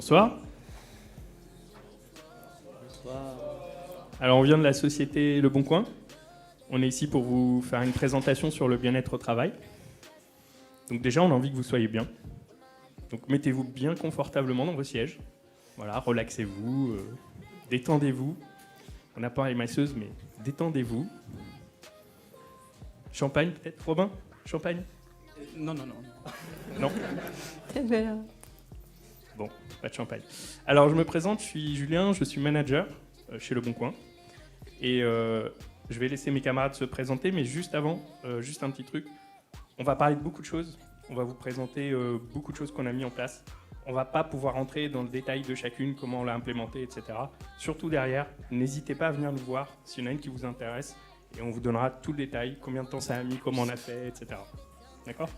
Bonsoir. Bonsoir. Alors on vient de la société Le Bon Coin. On est ici pour vous faire une présentation sur le bien-être au travail. Donc déjà, on a envie que vous soyez bien. Donc mettez-vous bien confortablement dans vos sièges. Voilà, relaxez-vous, détendez-vous. On n'a pas les masseuses, mais détendez-vous. Champagne peut-être, Robin? Champagne? Non. Non? Bon, pas de champagne. Alors je me présente, je suis Julien, je suis manager chez Le Bon Coin. Et je vais laisser mes camarades se présenter, mais juste avant, juste un petit truc. On va parler de beaucoup de choses. On va vous présenter beaucoup de choses qu'on a mis en place. On va pas pouvoir entrer dans le détail de chacune, comment on l'a implémenté, etc. Surtout derrière, n'hésitez pas à venir nous voir s'il y en a une qui vous intéresse. Et on vous donnera tout le détail, combien de temps ça a mis, comment on a fait, etc. D'accord ?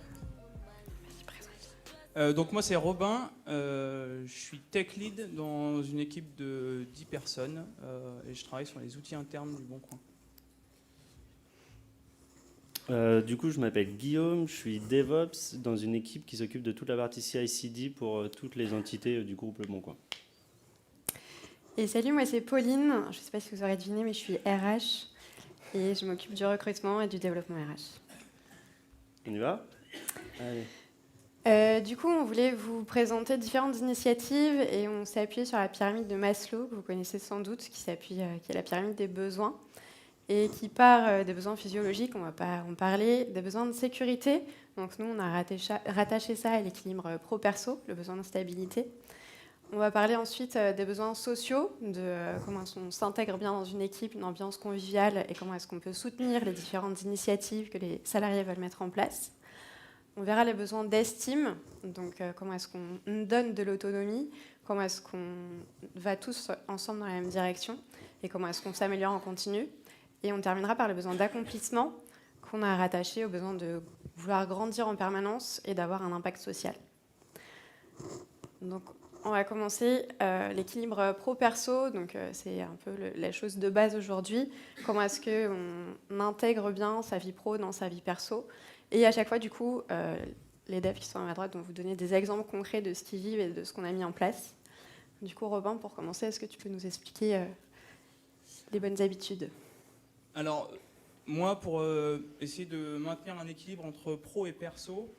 Donc moi c'est Robin, je suis tech lead dans une équipe de 10 personnes et je travaille sur les outils internes du Bon Coin. Du coup, je m'appelle Guillaume, je suis DevOps dans une équipe qui s'occupe de toute la partie CI/CD pour toutes les entités du groupe Le Bon Coin. Et salut, moi c'est Pauline, je ne sais pas si vous aurez deviné, mais je suis RH et je m'occupe du recrutement et du développement RH. On y va ? Allez. Du coup, on voulait vous présenter différentes initiatives et on s'est appuyé sur la pyramide de Maslow, que vous connaissez sans doute, qui est la pyramide des besoins et qui part des besoins physiologiques, on va pas en parler, des besoins de sécurité. Donc nous, on a rattaché ça à l'équilibre pro-perso, le besoin de stabilité. On va parler ensuite des besoins sociaux, de comment on s'intègre bien dans une équipe, une ambiance conviviale et comment est-ce qu'on peut soutenir les différentes initiatives que les salariés veulent mettre en place. On verra les besoins d'estime, donc comment est-ce qu'on donne de l'autonomie, comment est-ce qu'on va tous ensemble dans la même direction et comment est-ce qu'on s'améliore en continu. Et on terminera par les besoins d'accomplissement qu'on a rattachés au besoin de vouloir grandir en permanence et d'avoir un impact social. Donc on va commencer l'équilibre pro-perso, donc c'est un peu la chose de base aujourd'hui. Comment est-ce qu'on intègre bien sa vie pro dans sa vie perso ? Et à chaque fois, du coup, les devs qui sont à ma droite vont vous donner des exemples concrets de ce qu'ils vivent et de ce qu'on a mis en place. Du coup, Robin, pour commencer, est-ce que tu peux nous expliquer les bonnes habitudes ? Alors moi, pour essayer de maintenir un équilibre entre pro et perso,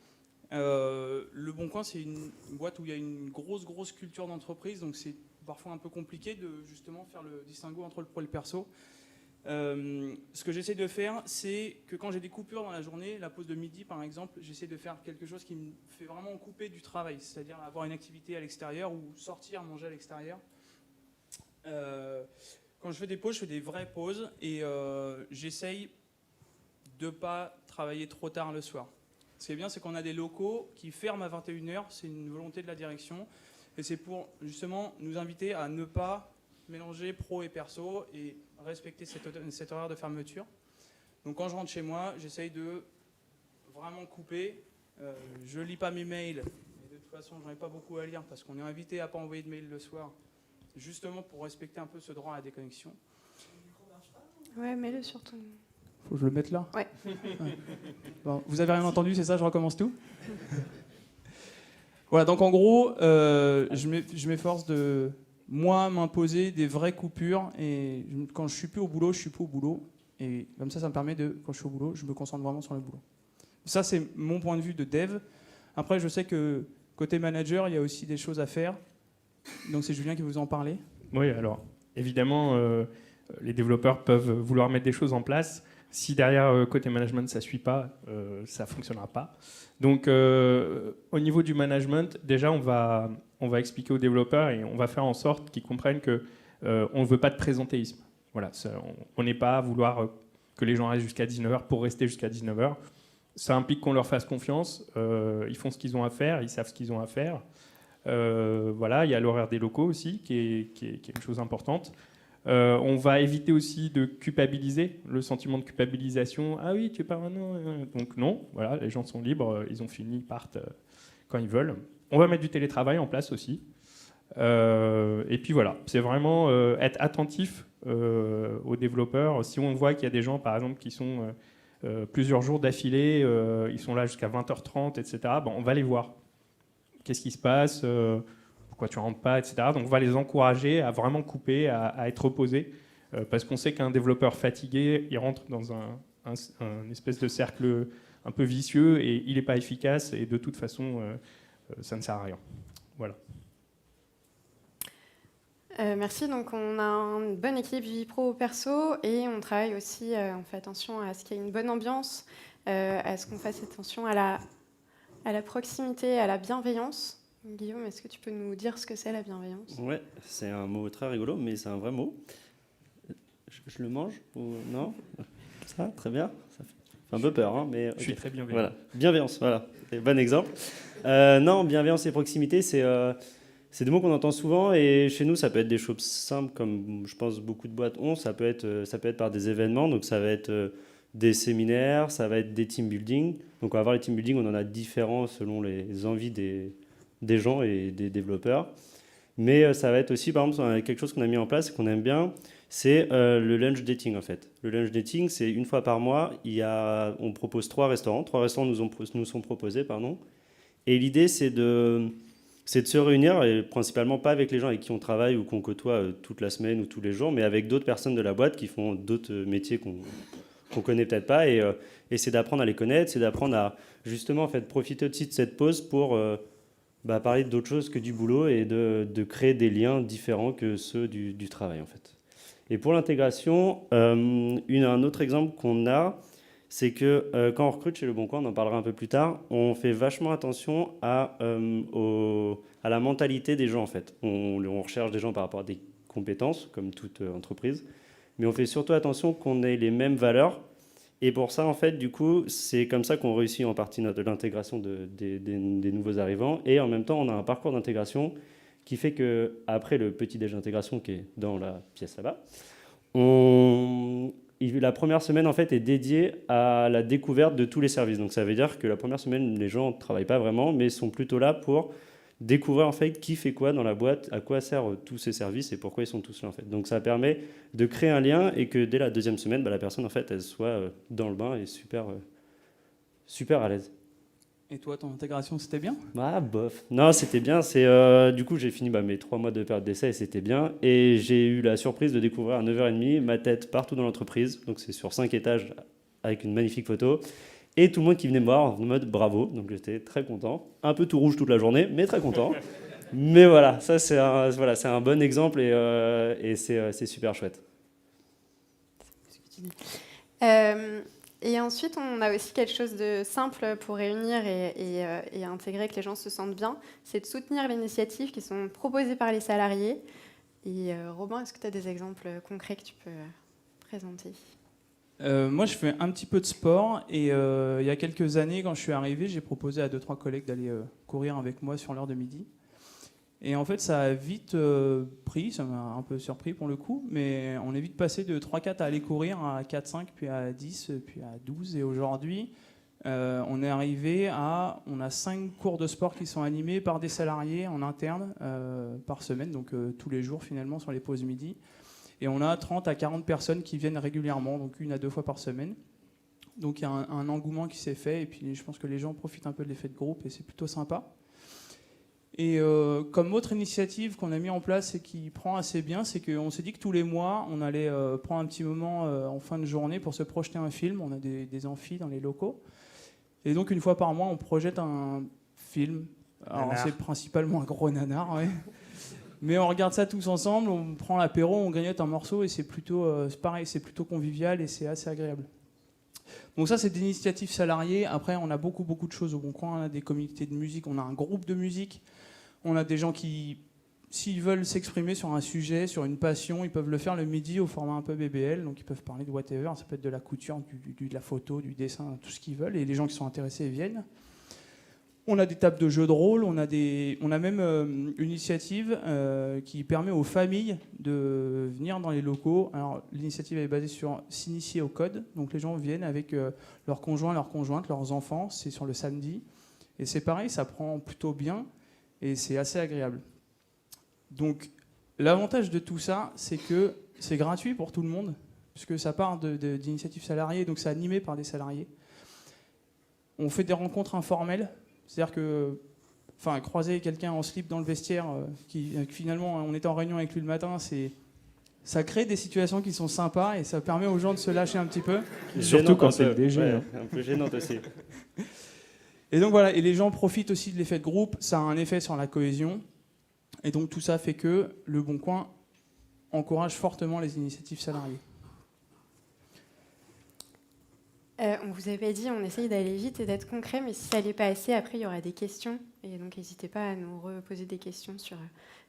Le Bon Coin c'est une boîte où il y a une grosse culture d'entreprise, donc c'est parfois un peu compliqué de justement faire le distinguo entre le pro et le perso. Ce que j'essaie de faire, c'est que quand j'ai des coupures dans la journée, la pause de midi par exemple, j'essaie de faire quelque chose qui me fait vraiment couper du travail, c'est-à-dire avoir une activité à l'extérieur ou sortir manger à l'extérieur. Quand je fais des pauses, je fais des vraies pauses et j'essaye de ne pas travailler trop tard le soir. Ce qui est bien, c'est qu'on a des locaux qui ferment à 21h, c'est une volonté de la direction et c'est pour justement nous inviter à ne pas mélanger pro et perso et respecter cet horaire de fermeture. Donc quand je rentre chez moi, j'essaye de vraiment couper. Je lis pas mes mails, et de toute façon j'en ai pas beaucoup à lire parce qu'on est invité à pas envoyer de mails le soir, justement pour respecter un peu ce droit à la déconnexion. Ouais, mets-le sur ton... Faut que je le mette là ? Ouais. Bon, vous avez rien entendu, c'est ça, je recommence tout. Voilà, donc en gros, je m'efforce de moi m'imposer des vraies coupures et quand je suis plus au boulot, je suis plus au boulot et comme ça me permet de, quand je suis au boulot, je me concentre vraiment sur le boulot. Ça c'est mon point de vue de dev. Après je sais que côté manager, il y a aussi des choses à faire. Donc c'est Julien qui va vous en parler. Oui, alors évidemment, les développeurs peuvent vouloir mettre des choses en place. Si derrière, côté management, ça ne suit pas, ça ne fonctionnera pas. Donc, au niveau du management, déjà, on va expliquer aux développeurs et on va faire en sorte qu'ils comprennent qu'on ne veut pas de présentéisme. Voilà, on n'est pas à vouloir que les gens restent jusqu'à 19h pour rester jusqu'à 19h. Ça implique qu'on leur fasse confiance. Ils font ce qu'ils ont à faire, ils savent ce qu'ils ont à faire. Voilà, il y a l'horaire des locaux aussi, qui est une chose importante. On va éviter aussi de culpabiliser, le sentiment de culpabilisation. Ah oui, tu pars maintenant. Donc non, voilà, les gens sont libres, ils ont fini, ils partent quand ils veulent. On va mettre du télétravail en place aussi. Et puis voilà, c'est vraiment être attentif aux développeurs. Si on voit qu'il y a des gens, par exemple, qui sont plusieurs jours d'affilée, ils sont là jusqu'à 20h30, etc., bon, on va les voir. Qu'est-ce qui se passe ? pourquoi tu rentres pas, etc. Donc on va les encourager à vraiment couper, à être reposés, parce qu'on sait qu'un développeur fatigué, il rentre dans un espèce de cercle un peu vicieux et il n'est pas efficace et de toute façon, ça ne sert à rien. Voilà. Merci. Donc, on a une bonne équipe vie pro-perso et on travaille aussi, on fait attention à ce qu'il y ait une bonne ambiance, à ce qu'on fasse attention à la proximité, à la bienveillance. Guillaume, est-ce que tu peux nous dire ce que c'est la bienveillance ? Ouais, c'est un mot très rigolo, mais c'est un vrai mot. Je le mange ou non ? Ça, très bien. Ça fait un peu peur, hein, mais Je suis très bienveillant. Voilà, bienveillance, voilà, c'est un bon exemple. Non, bienveillance et proximité, c'est des mots qu'on entend souvent et chez nous, ça peut être des choses simples comme je pense beaucoup de boîtes ont. Ça peut être par des événements, donc ça va être des séminaires, ça va être des team building. Donc on va voir les team building, on en a différents selon les envies des gens et des développeurs. Mais ça va être aussi, par exemple, quelque chose qu'on a mis en place et qu'on aime bien, c'est le lunch dating en fait. Le lunch dating, c'est une fois par mois, on propose 3 restaurants. 3 restaurants nous sont proposés, pardon. Et l'idée, c'est de se réunir, et principalement pas avec les gens avec qui on travaille ou qu'on côtoie toute la semaine ou tous les jours, mais avec d'autres personnes de la boîte qui font d'autres métiers qu'on connaît peut-être pas. Et c'est d'apprendre à les connaître, c'est d'apprendre à justement en fait, profiter aussi de cette pause pour parler d'autres choses que du boulot et de créer des liens différents que ceux du travail en fait. Et pour l'intégration, un autre exemple qu'on a, c'est que quand on recrute chez Le Bon Coin, on en parlera un peu plus tard, on fait vachement attention à la mentalité des gens en fait. On recherche des gens par rapport à des compétences, comme toute entreprise, mais on fait surtout attention qu'on ait les mêmes valeurs. Et pour ça, en fait, du coup, c'est comme ça qu'on réussit en partie l'intégration des nouveaux arrivants. Et en même temps, on a un parcours d'intégration qui fait qu'après le petit déj d'intégration qui est dans la pièce là-bas, la première semaine, en fait, est dédiée à la découverte de tous les services. Donc ça veut dire que la première semaine, les gens ne travaillent pas vraiment, mais sont plutôt là pour découvrir en fait qui fait quoi dans la boîte, à quoi servent tous ces services et pourquoi ils sont tous là en fait. Donc ça permet de créer un lien et que dès la deuxième semaine, la personne en fait elle soit dans le bain et super à l'aise. Et toi, ton intégration, c'était bien ? Ah bof. Non, c'était bien. Du coup j'ai fini mes 3 mois de période d'essai et c'était bien. Et j'ai eu la surprise de découvrir à 9h30 ma tête partout dans l'entreprise. Donc c'est sur 5 étages avec une magnifique photo. Et tout le monde qui venait me voir en mode bravo, donc j'étais très content. Un peu tout rouge toute la journée, mais très content. Mais voilà, ça c'est un bon exemple et c'est super chouette. Et ensuite, on a aussi quelque chose de simple pour réunir et intégrer que les gens se sentent bien, c'est de soutenir les initiatives qui sont proposées par les salariés. Et Robin, est-ce que tu as des exemples concrets que tu peux présenter ? Moi, je fais un petit peu de sport et il y a quelques années, quand je suis arrivé, j'ai proposé à 2-3 collègues d'aller courir avec moi sur l'heure de midi. Et en fait, ça a vite pris, ça m'a un peu surpris pour le coup, mais on est vite passé de 3-4 à aller courir à 4-5, puis à 10, puis à 12. Et aujourd'hui, on est arrivé on a 5 cours de sport qui sont animés par des salariés en interne par semaine, donc tous les jours finalement sur les pauses midi. Et on a 30 à 40 personnes qui viennent régulièrement, donc 1 à 2 fois par semaine. Donc il y a un engouement qui s'est fait, et puis je pense que les gens profitent un peu de l'effet de groupe, et c'est plutôt sympa. Et comme autre initiative qu'on a mis en place et qui prend assez bien, c'est qu'on s'est dit que tous les mois, on allait prendre un petit moment en fin de journée pour se projeter un film. On a des amphis dans les locaux. Et donc, une fois par mois, on projette un film. Alors, c'est principalement un gros nanar, ouais. Mais on regarde ça tous ensemble, on prend l'apéro, on grignote un morceau et c'est pareil, c'est plutôt convivial et c'est assez agréable. Donc ça, c'est des initiatives salariées. Après, on a beaucoup de choses au Bon Coin. On a des communautés de musique, on a un groupe de musique. On a des gens qui, s'ils veulent s'exprimer sur un sujet, sur une passion, ils peuvent le faire le midi au format un peu BBL. Donc ils peuvent parler de whatever, ça peut être de la couture, de la photo, du dessin, tout ce qu'ils veulent. Et les gens qui sont intéressés viennent. On a des tables de jeux de rôle, on a même une initiative qui permet aux familles de venir dans les locaux. Alors l'initiative est basée sur s'initier au code, donc les gens viennent avec leurs conjoints, leurs conjointes, leurs enfants, c'est sur le samedi. Et c'est pareil, ça prend plutôt bien et c'est assez agréable. Donc l'avantage de tout ça, c'est que c'est gratuit pour tout le monde, puisque ça part d'initiatives salariées, donc c'est animé par des salariés. On fait des rencontres informelles. C'est-à-dire que enfin, croiser quelqu'un en slip dans le vestiaire, finalement, on était en réunion avec lui le matin, ça crée des situations qui sont sympas et ça permet aux gens de se lâcher un petit peu. Surtout quand c'est le peu, DG. ouais, hein. un peu gênante aussi. Et donc voilà, et les gens profitent aussi de l'effet de groupe, ça a un effet sur la cohésion. Et donc tout ça fait que Le Bon Coin encourage fortement les initiatives salariées. On vous avait dit, on essaye d'aller vite et d'être concret, mais si ça n'allait pas assez, après il y aura des questions. Et donc n'hésitez pas à nous reposer des questions sur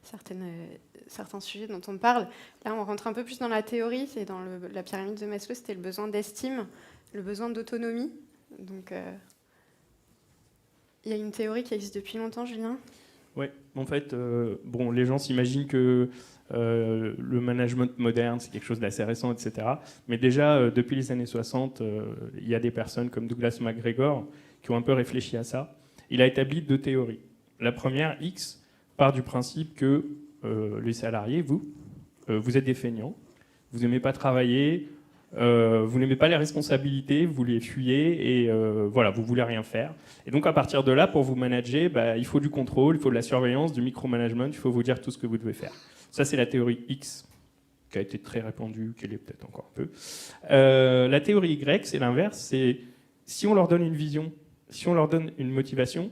certains sujets dont on parle. Là, on rentre un peu plus dans la théorie. C'est dans la pyramide de Maslow, c'était le besoin d'estime, le besoin d'autonomie. Donc il y a une théorie qui existe depuis longtemps, Julien. Ouais, en fait, les gens s'imaginent que le management moderne, c'est quelque chose d'assez récent, etc. Mais déjà, depuis les années 60, il y a des personnes comme Douglas MacGregor qui ont un peu réfléchi à ça. Il a établi 2 théories. La première, X, part du principe que les salariés, vous êtes des feignants, vous n'aimez pas travailler, vous n'aimez pas les responsabilités, vous les fuyez et voilà, vous voulez rien faire. Et donc à partir de là, pour vous manager, il faut du contrôle, il faut de la surveillance, du micromanagement, il faut vous dire tout ce que vous devez faire. Ça, c'est la théorie X, qui a été très répandue, qui l'est peut-être encore un peu. La théorie Y, c'est l'inverse, c'est si on leur donne une vision, si on leur donne une motivation,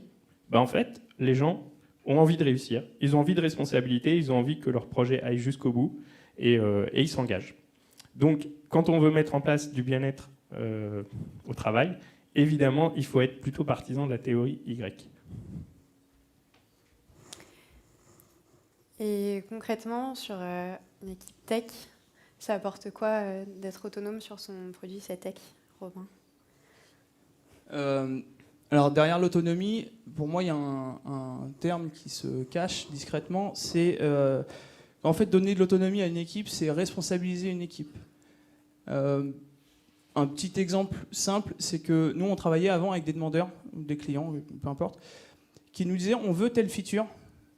en fait, les gens ont envie de réussir, ils ont envie de responsabilité, ils ont envie que leur projet aille jusqu'au bout et ils s'engagent. Donc, quand on veut mettre en place du bien-être au travail, évidemment, il faut être plutôt partisan de la théorie Y. Et concrètement, sur une équipe tech, ça apporte quoi d'être autonome sur son produit, sa tech, Robin ? Alors derrière l'autonomie, pour moi, il y a un terme qui se cache discrètement, c'est en fait donner de l'autonomie à une équipe, c'est responsabiliser une équipe. Un petit exemple simple, c'est que nous, on travaillait avant avec des demandeurs, des clients, peu importe, qui nous disaient on veut telle feature,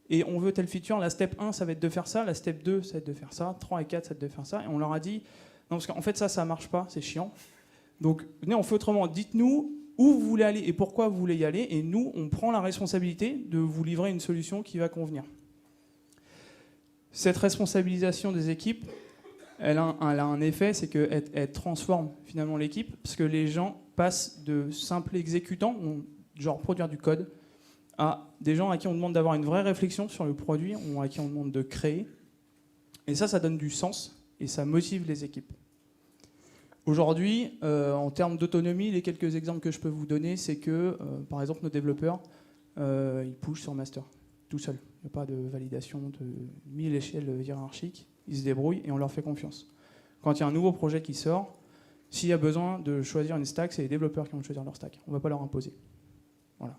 et on veut telle feature, la step 1, ça va être de faire ça, la step 2, ça va être de faire ça, 3 et 4, ça va être de faire ça, et on leur a dit non, parce qu'en fait, ça marche pas, c'est chiant. Donc, venez, on fait autrement, dites-nous où vous voulez aller et pourquoi vous voulez y aller, et nous, on prend la responsabilité de vous livrer une solution qui va convenir. Cette responsabilisation des équipes, elle a un effet, c'est qu'elle transforme finalement l'équipe, parce que les gens passent de simples exécutants, genre produire du code, à des gens à qui on demande d'avoir une vraie réflexion sur le produit, à qui on demande de créer. Et ça donne du sens, et ça motive les équipes. Aujourd'hui, en termes d'autonomie, les quelques exemples que je peux vous donner, c'est que, par exemple, nos développeurs, ils pushent sur master, tout seuls. Il n'y a pas de validation de 1000 échelles hiérarchiques. Ils se débrouillent et on leur fait confiance. Quand il y a un nouveau projet qui sort, s'il y a besoin de choisir une stack, c'est les développeurs qui vont choisir leur stack. On ne va pas leur imposer. Voilà.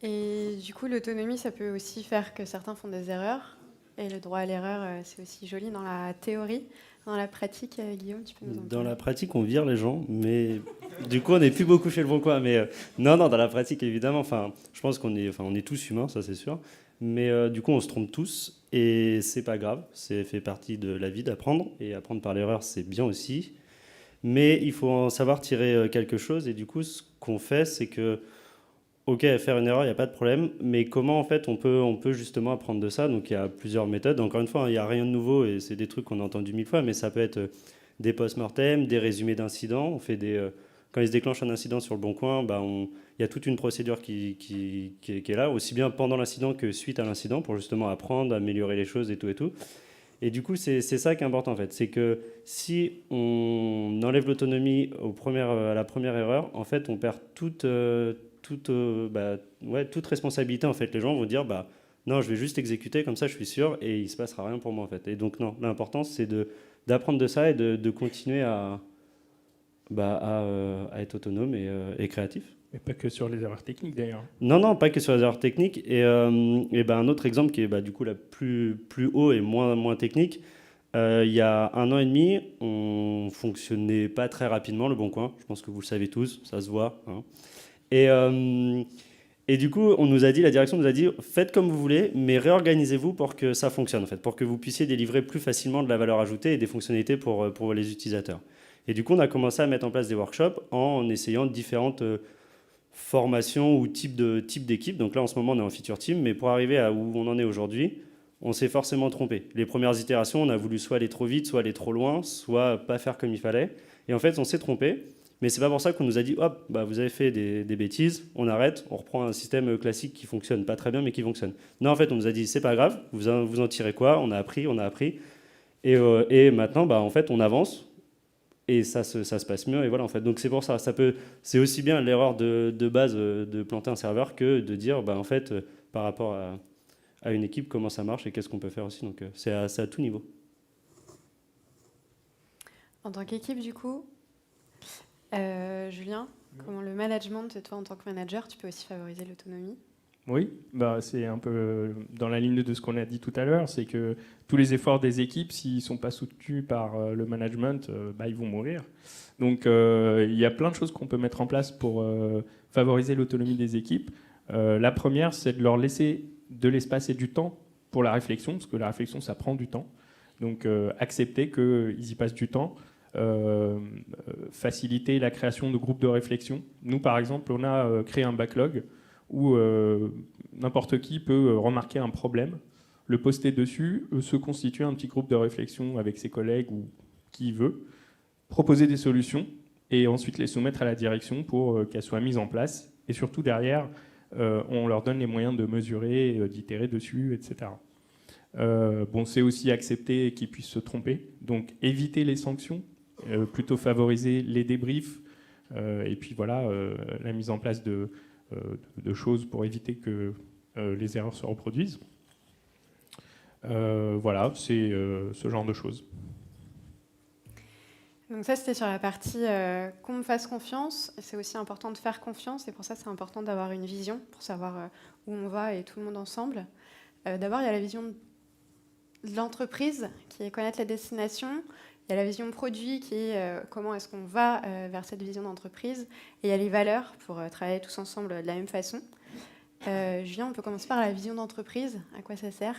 Et du coup, l'autonomie, ça peut aussi faire que certains font des erreurs. Et le droit à l'erreur, c'est aussi joli dans la théorie. Dans la pratique, Guillaume, tu peux nous en parler ? Dans la pratique, on vire les gens, mais du coup, on n'est plus beaucoup chez Le Bon Coin. Mais non, dans la pratique, évidemment, je pense qu'on est tous humains, ça c'est sûr. Mais du coup, on se trompe tous et c'est pas grave. Ça fait partie de la vie d'apprendre. Et apprendre par l'erreur, c'est bien aussi. Mais il faut en savoir tirer quelque chose. Et du coup, ce qu'on fait, c'est que ok, faire une erreur, il n'y a pas de problème, mais comment en fait on peut justement apprendre de ça? Donc il y a plusieurs méthodes. Encore une fois, il n'y a rien de nouveau et c'est des trucs qu'on a entendus 1000 fois, mais ça peut être des post-mortem, des résumés d'incidents. On fait quand il se déclenche un incident sur Le Bon Coin, il y a toute une procédure qui est là, aussi bien pendant l'incident que suite à l'incident, pour justement apprendre, améliorer les choses et tout et tout. Et du coup, c'est ça qui est important en fait, c'est que si on enlève l'autonomie à la première erreur, en fait, on perd toute responsabilité en fait. Les gens vont dire non, je vais juste exécuter comme ça, je suis sûr et il se passera rien pour moi en fait. Et donc non, l'important c'est d'apprendre de ça et de continuer à être autonome et créatif. Mais pas que sur les erreurs techniques d'ailleurs. Non, pas que sur les erreurs techniques. Et un autre exemple qui est du coup plus haut et moins technique. Il y a 1 an et demi, on fonctionnait pas très rapidement Le Bon Coin. Je pense que vous le savez tous, ça se voit. Hein. Et du coup, la direction nous a dit, faites comme vous voulez, mais réorganisez-vous pour que ça fonctionne, en fait, pour que vous puissiez délivrer plus facilement de la valeur ajoutée et des fonctionnalités pour les utilisateurs. Et du coup, on a commencé à mettre en place des workshops en essayant différentes formation ou type d'équipe. Donc là, en ce moment, on est en feature team, mais pour arriver à où on en est aujourd'hui, on s'est forcément trompé. Les premières itérations, on a voulu soit aller trop vite, soit aller trop loin, soit pas faire comme il fallait. Et en fait, on s'est trompé. Mais c'est pas pour ça qu'on nous a dit, hop, bah, vous avez fait des bêtises, on arrête, on reprend un système classique qui fonctionne pas très bien, mais qui fonctionne. Non, en fait, on nous a dit, c'est pas grave, vous en tirez quoi? On a appris. Et maintenant, bah, en fait, on avance. Et ça se passe mieux, et voilà en fait. Donc c'est pour ça, c'est aussi bien l'erreur de base de planter un serveur que de dire, bah, en fait, par rapport à une équipe, comment ça marche et qu'est-ce qu'on peut faire aussi. Donc c'est à tout niveau. En tant qu'équipe, du coup, Julien, comment le management, et toi en tant que manager, tu peux aussi favoriser l'autonomie? Oui, bah, c'est un peu dans la ligne de ce qu'on a dit tout à l'heure, c'est que tous les efforts des équipes, s'ils ne sont pas soutenus par le management, bah, ils vont mourir. Donc il y a plein de choses qu'on peut mettre en place pour favoriser l'autonomie des équipes. La première, c'est de leur laisser de l'espace et du temps pour la réflexion, parce que la réflexion, ça prend du temps. Donc accepter qu'ils y passent du temps. Faciliter la création de groupes de réflexion. Nous, par exemple, on a créé un backlog où n'importe qui peut remarquer un problème, le poster dessus, se constituer un petit groupe de réflexion avec ses collègues ou qui il veut, proposer des solutions et ensuite les soumettre à la direction pour qu'elles soient mises en place. Et surtout derrière, on leur donne les moyens de mesurer, d'itérer dessus, etc. Bon, c'est aussi accepter qu'ils puissent se tromper, donc éviter les sanctions, plutôt favoriser les débriefs, et puis voilà, la mise en place de choses pour éviter que les erreurs se reproduisent. Voilà, c'est ce genre de choses. Donc ça, c'était sur la partie qu'on me fasse confiance. C'est aussi important de faire confiance, et pour ça, c'est important d'avoir une vision pour savoir où on va et tout le monde ensemble. D'abord, il y a la vision de l'entreprise, qui est connaître la destination. Il y a la vision produit, qui est comment est-ce qu'on va vers cette vision d'entreprise. Et il y a les valeurs, pour travailler tous ensemble de la même façon. Julien, on peut commencer par la vision d'entreprise. À quoi ça sert ?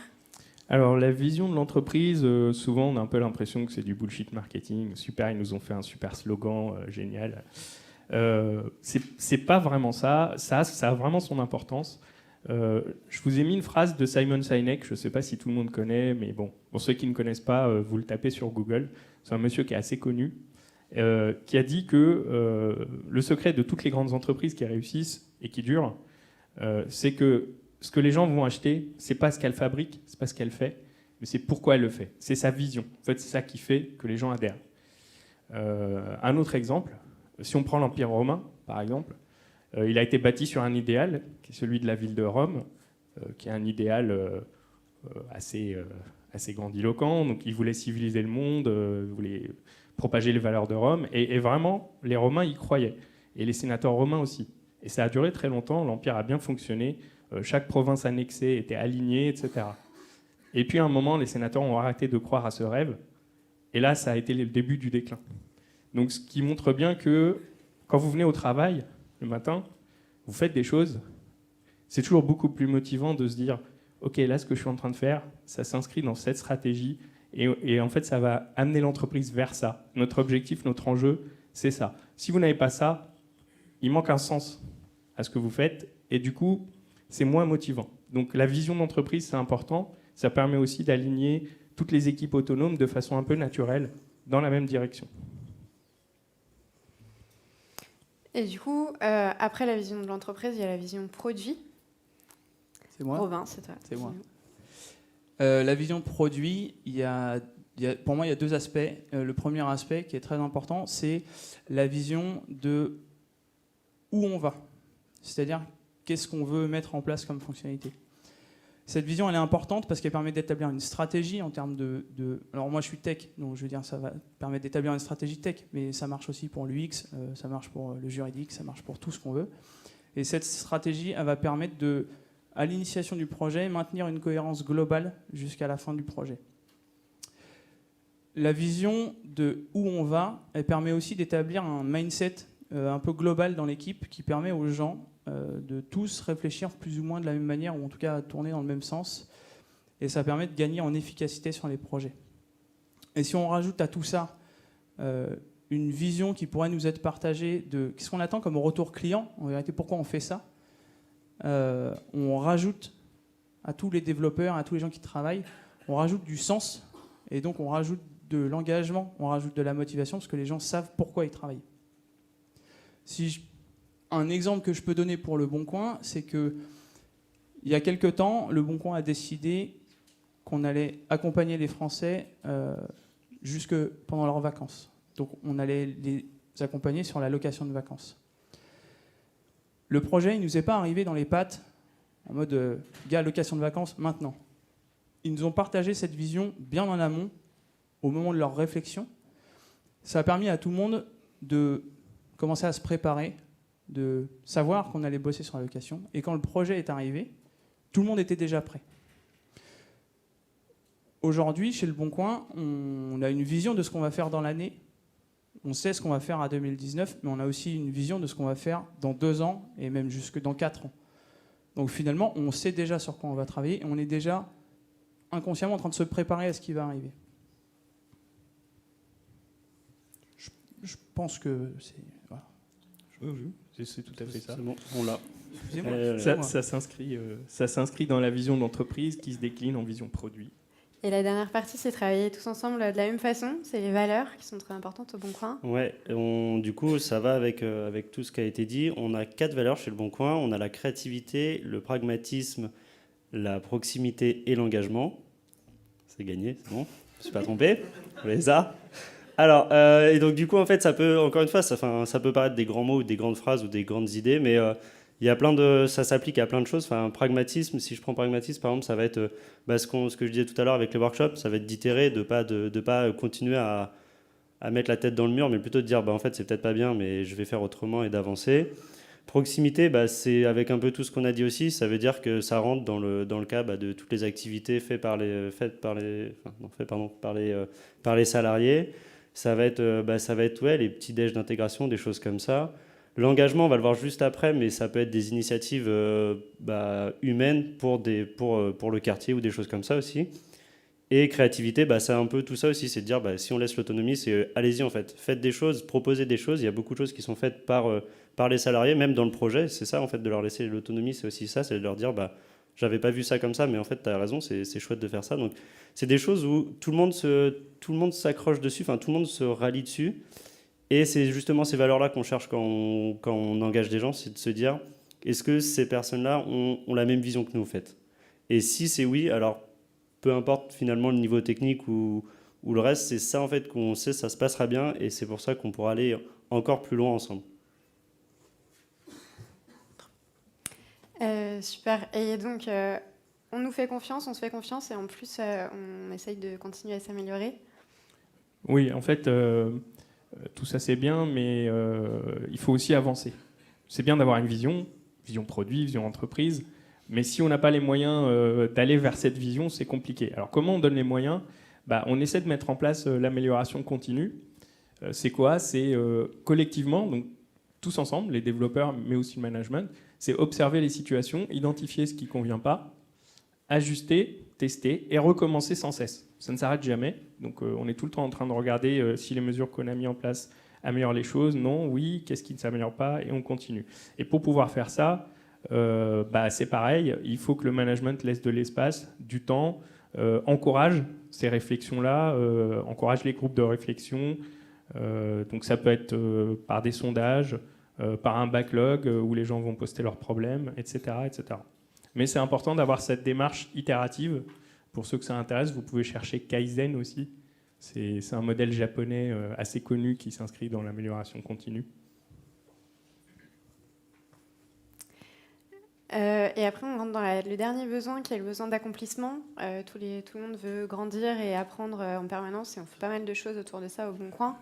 Alors, la vision de l'entreprise, souvent, on a un peu l'impression que c'est du bullshit marketing. Super, ils nous ont fait un super slogan, génial. C'est pas vraiment ça. Ça a vraiment son importance. Je vous ai mis une phrase de Simon Sinek, je ne sais pas si tout le monde connaît, mais bon, pour ceux qui ne connaissent pas, vous le tapez sur Google. C'est un monsieur qui est assez connu, qui a dit que le secret de toutes les grandes entreprises qui réussissent et qui durent, c'est que ce que les gens vont acheter, c'est pas ce qu'elle fabrique, c'est pas ce qu'elle fait, mais c'est pourquoi elle le fait. C'est sa vision. En fait, c'est ça qui fait que les gens adhèrent. Un autre exemple, si on prend l'Empire romain, par exemple, il a été bâti sur un idéal, qui est celui de la ville de Rome, qui est un idéal assez grandiloquent. Donc, il voulait civiliser le monde, voulait propager les valeurs de Rome. Et vraiment, les Romains y croyaient. Et les sénateurs romains aussi. Et ça a duré très longtemps, l'Empire a bien fonctionné. Chaque province annexée était alignée, etc. Et puis, à un moment, les sénateurs ont arrêté de croire à ce rêve. Et là, ça a été le début du déclin. Donc, ce qui montre bien que quand vous venez au travail, le matin, vous faites des choses, c'est toujours beaucoup plus motivant de se dire « Ok, là, ce que je suis en train de faire, ça s'inscrit dans cette stratégie et en fait, ça va amener l'entreprise vers ça. Notre objectif, notre enjeu, c'est ça. Si vous n'avez pas ça, il manque un sens à ce que vous faites et du coup, c'est moins motivant. Donc, la vision d'entreprise, c'est important. Ça permet aussi d'aligner toutes les équipes autonomes de façon un peu naturelle dans la même direction. Et du coup, après la vision de l'entreprise, il y a la vision produit. C'est moi. Robin, c'est toi. C'est moi. La vision produit, pour moi, il y a deux aspects. Le premier aspect qui est très important, c'est la vision de où on va. C'est-à-dire, qu'est-ce qu'on veut mettre en place comme fonctionnalité. Cette vision, elle est importante parce qu'elle permet d'établir une stratégie en termes de... Alors moi, je suis tech, donc je veux dire, ça va permettre d'établir une stratégie tech, mais ça marche aussi pour l'UX, ça marche pour le juridique, ça marche pour tout ce qu'on veut. Et cette stratégie, elle va permettre de, à l'initiation du projet, maintenir une cohérence globale jusqu'à la fin du projet. La vision de où on va, elle permet aussi d'établir un mindset un peu global dans l'équipe qui permet aux gens de tous réfléchir plus ou moins de la même manière, ou en tout cas tourner dans le même sens. Et ça permet de gagner en efficacité sur les projets. Et si on rajoute à tout ça une vision qui pourrait nous être partagée de ce qu'on attend comme retour client, en vérité pourquoi on fait ça. On rajoute à tous les développeurs, à tous les gens qui travaillent, on rajoute du sens, et donc on rajoute de l'engagement, on rajoute de la motivation, parce que les gens savent pourquoi ils travaillent. Un exemple que je peux donner pour Le Bon Coin, c'est que il y a quelque temps, Le Bon Coin a décidé qu'on allait accompagner les Français jusque pendant leurs vacances. Donc on allait les accompagner sur la location de vacances. Le projet, il ne nous est pas arrivé dans les pattes en mode gars, location de vacances, maintenant. Ils nous ont partagé cette vision bien en amont, au moment de leur réflexion. Ça a permis à tout le monde de commencer à se préparer, de savoir qu'on allait bosser sur la location. Et quand le projet est arrivé, tout le monde était déjà prêt. Aujourd'hui, chez Le Bon Coin, on a une vision de ce qu'on va faire dans l'année. On sait ce qu'on va faire à 2019, mais on a aussi une vision de ce qu'on va faire dans 2 ans et même jusque dans 4 ans. Donc finalement, on sait déjà sur quoi on va travailler et on est déjà inconsciemment en train de se préparer à ce qui va arriver. Je pense que c'est... Voilà. C'est tout à fait ça. C'est bon, on l'a. Excusez-moi. Ça s'inscrit dans la vision d'entreprise qui se décline en vision produit. Et la dernière partie, c'est travailler tous ensemble de la même façon. C'est les valeurs qui sont très importantes au Bon Coin. Ouais, du coup, ça va avec tout ce qui a été dit. On a 4 valeurs chez Le Bon Coin. On a la créativité, le pragmatisme, la proximité et l'engagement. C'est gagné, c'est bon. Je ne suis pas trompé. Vous voyez ça ? Alors, et donc du coup, en fait, ça peut, encore une fois, ça peut paraître des grands mots ou des grandes phrases ou des grandes idées, mais il y a ça s'applique à plein de choses. Enfin, pragmatisme, si je prends pragmatisme, par exemple, ça va être ce que je disais tout à l'heure avec les workshops, ça va être d'itérer, de pas continuer à mettre la tête dans le mur, mais plutôt de dire, en fait, c'est peut-être pas bien, mais je vais faire autrement et d'avancer. Proximité, c'est avec un peu tout ce qu'on a dit aussi, ça veut dire que ça rentre dans le cas de toutes les activités faites par les salariés. Ça va être les petits déj d'intégration, des choses comme ça. L'engagement, on va le voir juste après, mais ça peut être des initiatives humaines pour le quartier ou des choses comme ça aussi. Et créativité, c'est un peu tout ça aussi, c'est de dire si on laisse l'autonomie, c'est allez-y en fait, faites des choses, proposez des choses. Il y a beaucoup de choses qui sont faites par les salariés, même dans le projet. C'est ça en fait, de leur laisser l'autonomie, c'est aussi ça, c'est de leur dire j'avais pas vu ça comme ça, mais en fait tu as raison, c'est chouette de faire ça. Donc c'est des choses où tout le monde s'accroche dessus, enfin tout le monde se rallie dessus. Et c'est justement ces valeurs-là qu'on cherche quand on engage des gens, c'est de se dire est-ce que ces personnes-là ont la même vision que nous en fait. Et si c'est oui, alors peu importe finalement le niveau technique ou le reste, c'est ça en fait qu'on sait, ça se passera bien et c'est pour ça qu'on pourra aller encore plus loin ensemble. Super. Et donc, on nous fait confiance, on se fait confiance et en plus, on essaye de continuer à s'améliorer. Oui, en fait, tout ça c'est bien, mais il faut aussi avancer. C'est bien d'avoir une vision produit, vision entreprise, mais si on n'a pas les moyens d'aller vers cette vision, c'est compliqué. Alors comment on donne les moyens ? On essaie de mettre en place l'amélioration continue. C'est quoi ? C'est collectivement, donc tous ensemble, les développeurs, mais aussi le management, c'est observer les situations, identifier ce qui ne convient pas, ajuster, tester et recommencer sans cesse. Ça ne s'arrête jamais. Donc on est tout le temps en train de regarder si les mesures qu'on a mises en place améliorent les choses. Non, oui, qu'est-ce qui ne s'améliore pas ? Et on continue. Et pour pouvoir faire ça, c'est pareil. Il faut que le management laisse de l'espace, du temps, encourage ces réflexions-là, encourage les groupes de réflexion. Donc ça peut être par des sondages, par un backlog où les gens vont poster leurs problèmes, etc., etc. Mais c'est important d'avoir cette démarche itérative. Pour ceux que ça intéresse, vous pouvez chercher Kaizen aussi. C'est un modèle japonais assez connu qui s'inscrit dans l'amélioration continue. Et après, on rentre dans le dernier besoin, qui est le besoin d'accomplissement. Tout le monde veut grandir et apprendre en permanence, et on fait pas mal de choses autour de ça au Bon Coin.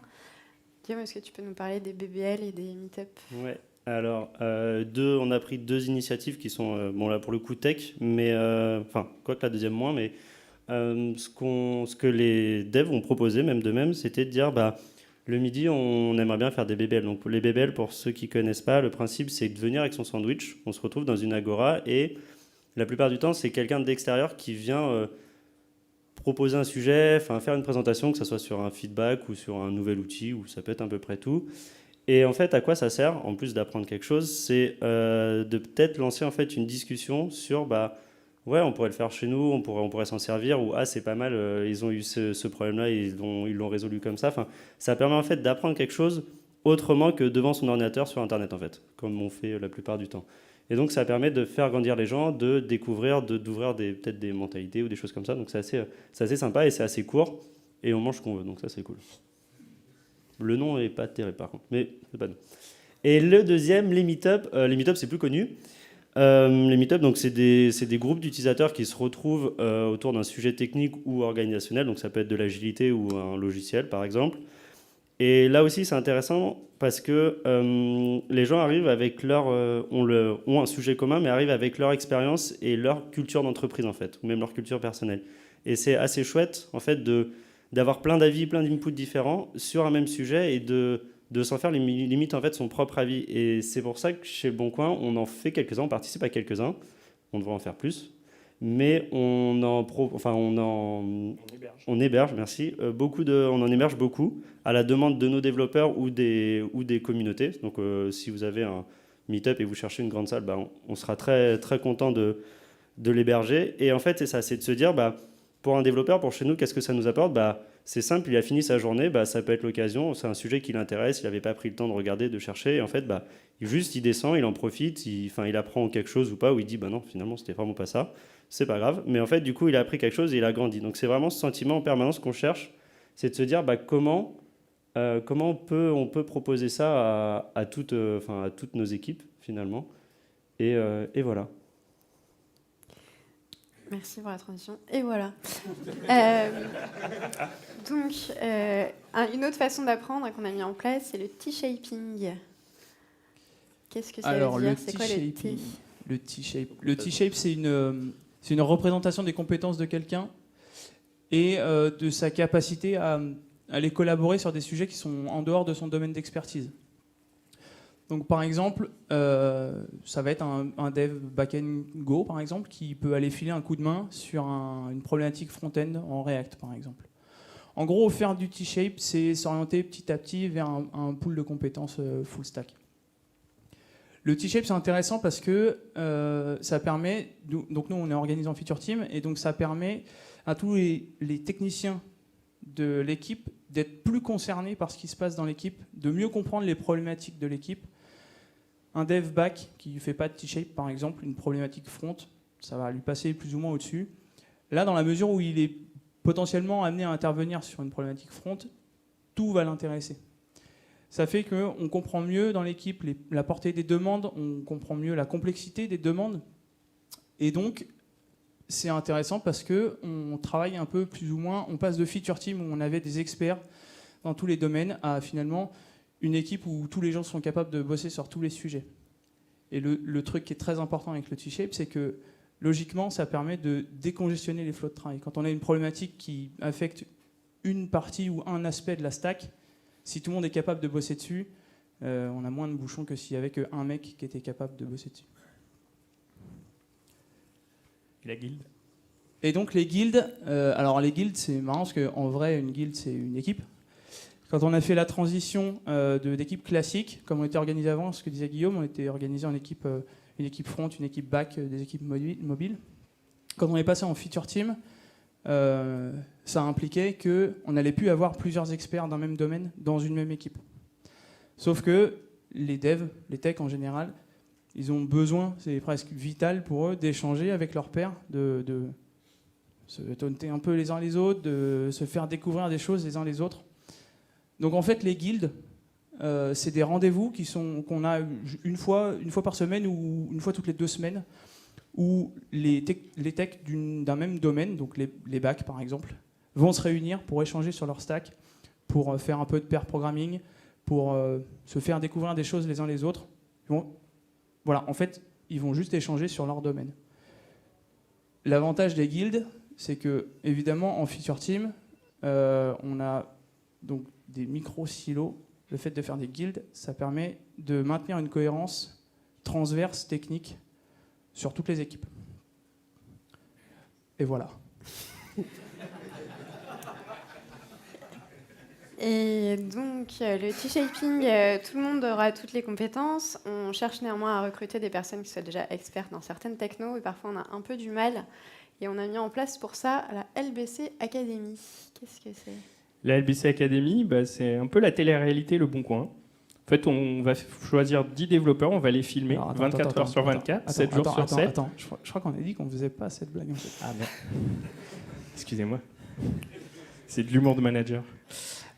Guillaume, est-ce que tu peux nous parler des BBL et des meet-up ? Ouais. Alors, on a pris 2 initiatives qui sont, là pour le coup tech, mais quoique la deuxième moins, mais ce que les devs ont proposé, même d'eux-mêmes, c'était de dire, le midi, on aimerait bien faire des BBL. Donc, les BBL, pour ceux qui ne connaissent pas, le principe, c'est de venir avec son sandwich. On se retrouve dans une agora et la plupart du temps, c'est quelqu'un d'extérieur qui vient proposer un sujet, enfin faire une présentation, que ce soit sur un feedback ou sur un nouvel outil, ou ça peut être à peu près tout. Et en fait, à quoi ça sert, en plus d'apprendre quelque chose, c'est de peut-être lancer en fait une discussion sur, ouais, on pourrait le faire chez nous, on pourrait s'en servir, ou ah, c'est pas mal, ils ont eu ce problème-là, ils l'ont résolu comme ça. Enfin, ça permet en fait d'apprendre quelque chose autrement que devant son ordinateur sur Internet, en fait, comme on fait la plupart du temps. Et donc, ça permet de faire grandir les gens, de découvrir, d'ouvrir peut-être des mentalités ou des choses comme ça. Donc, c'est assez sympa et c'est assez court. Et on mange ce qu'on veut, donc ça, c'est cool. Le nom n'est pas terrible, par contre, mais c'est pas nous. Et le deuxième, les meet-up. Les meet-up, c'est plus connu. Les meet-up, donc, c'est des groupes d'utilisateurs qui se retrouvent autour d'un sujet technique ou organisationnel. Donc, ça peut être de l'agilité ou un logiciel, par exemple. Et là aussi, c'est intéressant parce que les gens arrivent avec ont un sujet commun, mais arrivent avec leur expérience et leur culture d'entreprise, en fait, ou même leur culture personnelle. Et c'est assez chouette, en fait, d'avoir plein d'avis, plein d'inputs différents sur un même sujet et de s'en faire limite, en fait, son propre avis. Et c'est pour ça que chez Le Bon Coin, on en fait quelques-uns, on participe à quelques-uns. On devrait en faire plus. Mais on héberge, merci, on en héberge beaucoup à la demande de nos développeurs ou des communautés. Donc, si vous avez un meet-up et vous cherchez une grande salle, on sera très, très content de l'héberger. Et en fait, c'est ça, c'est de se dire, pour un développeur, pour chez nous, qu'est-ce que ça nous apporte ? C'est simple, il a fini sa journée, ça peut être l'occasion, c'est un sujet qui l'intéresse, il n'avait pas pris le temps de regarder, de chercher, et en fait, il descend, il en profite, il apprend quelque chose ou pas, ou il dit, non, finalement, c'était vraiment pas ça. C'est pas grave, mais en fait, du coup, il a appris quelque chose et il a grandi. Donc, c'est vraiment ce sentiment en permanence qu'on cherche, c'est de se dire comment on peut proposer ça à toutes nos équipes, finalement. Et voilà. Merci pour la transition. Et voilà. Donc, une autre façon d'apprendre qu'on a mis en place, c'est le T-shaping. Qu'est-ce que ça veut dire ? C'est quoi le T ? Le T-shape. Le T-shape, c'est une représentation des compétences de quelqu'un et de sa capacité à aller collaborer sur des sujets qui sont en dehors de son domaine d'expertise. Donc, par exemple, ça va être un dev back-end Go, par exemple, qui peut aller filer un coup de main sur une problématique front-end en React, par exemple. En gros, faire du T-shape, c'est s'orienter petit à petit vers un pool de compétences full stack. Le T-shape, c'est intéressant parce que ça permet, donc nous on est organisé en feature team, et donc ça permet à tous les techniciens de l'équipe d'être plus concernés par ce qui se passe dans l'équipe, de mieux comprendre les problématiques de l'équipe. Un dev back qui ne fait pas de T-shape, par exemple, une problématique front, ça va lui passer plus ou moins au-dessus. Là, dans la mesure où il est potentiellement amené à intervenir sur une problématique front, tout va l'intéresser. Ça fait qu'on comprend mieux dans l'équipe la portée des demandes, on comprend mieux la complexité des demandes. Et donc, c'est intéressant parce qu'on travaille un peu plus ou moins, on passe de feature team où on avait des experts dans tous les domaines à finalement une équipe où tous les gens sont capables de bosser sur tous les sujets. Et le truc qui est très important avec le T-shape, c'est que logiquement, ça permet de décongestionner les flots de travail. Quand on a une problématique qui affecte une partie ou un aspect de la stack, si tout le monde est capable de bosser dessus, on a moins de bouchons que s'il y avait qu'un mec qui était capable de bosser dessus. Et la guilde ? Et donc les guildes, alors les guildes, c'est marrant parce qu'en vrai, une guilde, c'est une équipe. Quand on a fait la transition d'équipe classique, comme on était organisé avant, ce que disait Guillaume, on était organisé en équipe, une équipe front, une équipe back, des équipes mobiles. Quand on est passé en feature team, ça impliquait qu'on n'allait plus avoir plusieurs experts d'un même domaine dans une même équipe. Sauf que les devs, les techs en général, ils ont besoin, c'est presque vital pour eux, d'échanger avec leurs pairs, de se taunter un peu les uns les autres, de se faire découvrir des choses les uns les autres. Donc en fait, les guildes, c'est des rendez-vous qu'on a une fois par semaine ou une fois toutes les 2 semaines, où les techs d'un même domaine, donc les bacs par exemple, vont se réunir pour échanger sur leur stack, pour faire un peu de pair programming, pour se faire découvrir des choses les uns les autres. Voilà, en fait, ils vont juste échanger sur leur domaine. L'avantage des guildes, c'est que, évidemment, en feature team, on a donc des micro-silos. Le fait de faire des guildes, ça permet de maintenir une cohérence transverse, technique, sur toutes les équipes. Et voilà. Et donc, le T-shaping, tout le monde aura toutes les compétences. On cherche néanmoins à recruter des personnes qui soient déjà expertes dans certaines technos, et parfois on a un peu du mal. Et on a mis en place pour ça la LBC Academy. Qu'est-ce que c'est ? La LBC Academy, c'est un peu la télé-réalité Le Bon Coin. En fait, on va choisir 10 développeurs, on va les filmer 24 heures sur 24, 7 jours sur 7. Attends, je crois qu'on a dit qu'on ne faisait pas cette blague. En fait. Ah merde. Excusez-moi. C'est de l'humour de manager.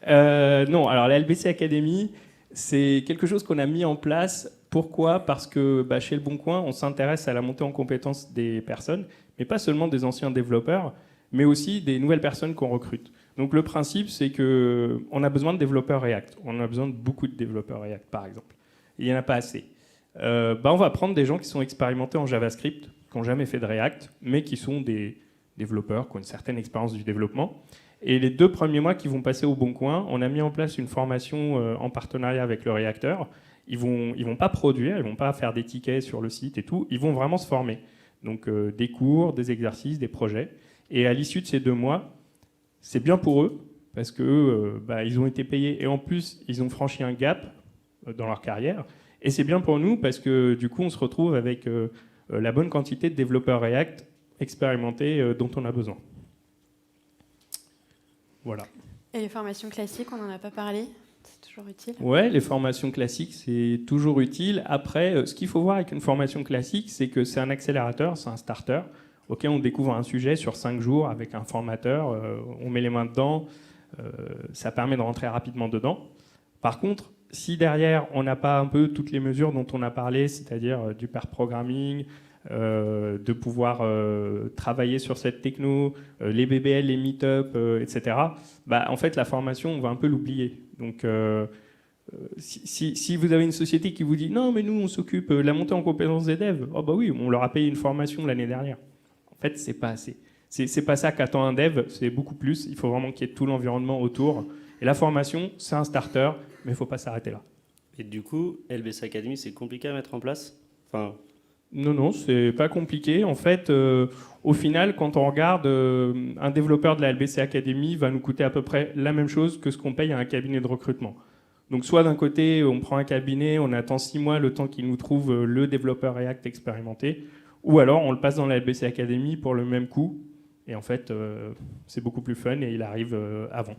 Non, alors la LBC Academy, c'est quelque chose qu'on a mis en place. Pourquoi ? Parce que chez Le Bon Coin, on s'intéresse à la montée en compétences des personnes, mais pas seulement des anciens développeurs, mais aussi des nouvelles personnes qu'on recrute. Donc le principe, c'est qu'on a besoin de développeurs React. On a besoin de beaucoup de développeurs React, par exemple. Il n'y en a pas assez. On va prendre des gens qui sont expérimentés en JavaScript, qui n'ont jamais fait de React, mais qui sont des développeurs, qui ont une certaine expérience du développement. Et les 2 premiers mois qui vont passer au Bon Coin, on a mis en place une formation en partenariat avec le réacteur. Ils vont pas produire, ils vont pas faire des tickets sur le site et tout, ils vont vraiment se former. Donc des cours, des exercices, des projets. Et à l'issue de ces 2 mois, c'est bien pour eux, parce que ils ont été payés et en plus, ils ont franchi un gap dans leur carrière. Et c'est bien pour nous, parce que du coup, on se retrouve avec la bonne quantité de développeurs React expérimentés dont on a besoin. Voilà. Et les formations classiques, on n'en a pas parlé ? C'est toujours utile ? Ouais, les formations classiques, c'est toujours utile. Après, ce qu'il faut voir avec une formation classique, c'est que c'est un accélérateur, c'est un starter. Ok, on découvre un sujet sur 5 jours avec un formateur, on met les mains dedans, ça permet de rentrer rapidement dedans. Par contre, si derrière, on n'a pas un peu toutes les mesures dont on a parlé, c'est-à-dire du pair programming, de pouvoir travailler sur cette techno, les BBL, les meet-up, etc., en fait, la formation, on va un peu l'oublier. Donc, si vous avez une société qui vous dit « Non, mais nous, on s'occupe de la montée en compétences des devs », oh bah oui, on leur a payé une formation l'année dernière. En fait, c'est pas assez. C'est pas ça qu'attend un dev, c'est beaucoup plus. Il faut vraiment qu'il y ait tout l'environnement autour. Et la formation, c'est un starter, mais il ne faut pas s'arrêter là. Et du coup, LBC Academy, c'est compliqué à mettre en place ? Non, c'est pas compliqué. En fait, au final, quand on regarde, un développeur de la LBC Academy va nous coûter à peu près la même chose que ce qu'on paye à un cabinet de recrutement. Donc soit d'un côté, on prend un cabinet, on attend 6 mois le temps qu'il nous trouve le développeur React expérimenté, ou alors on le passe dans la LBC Academy pour le même coût. Et en fait, c'est beaucoup plus fun et il arrive avant.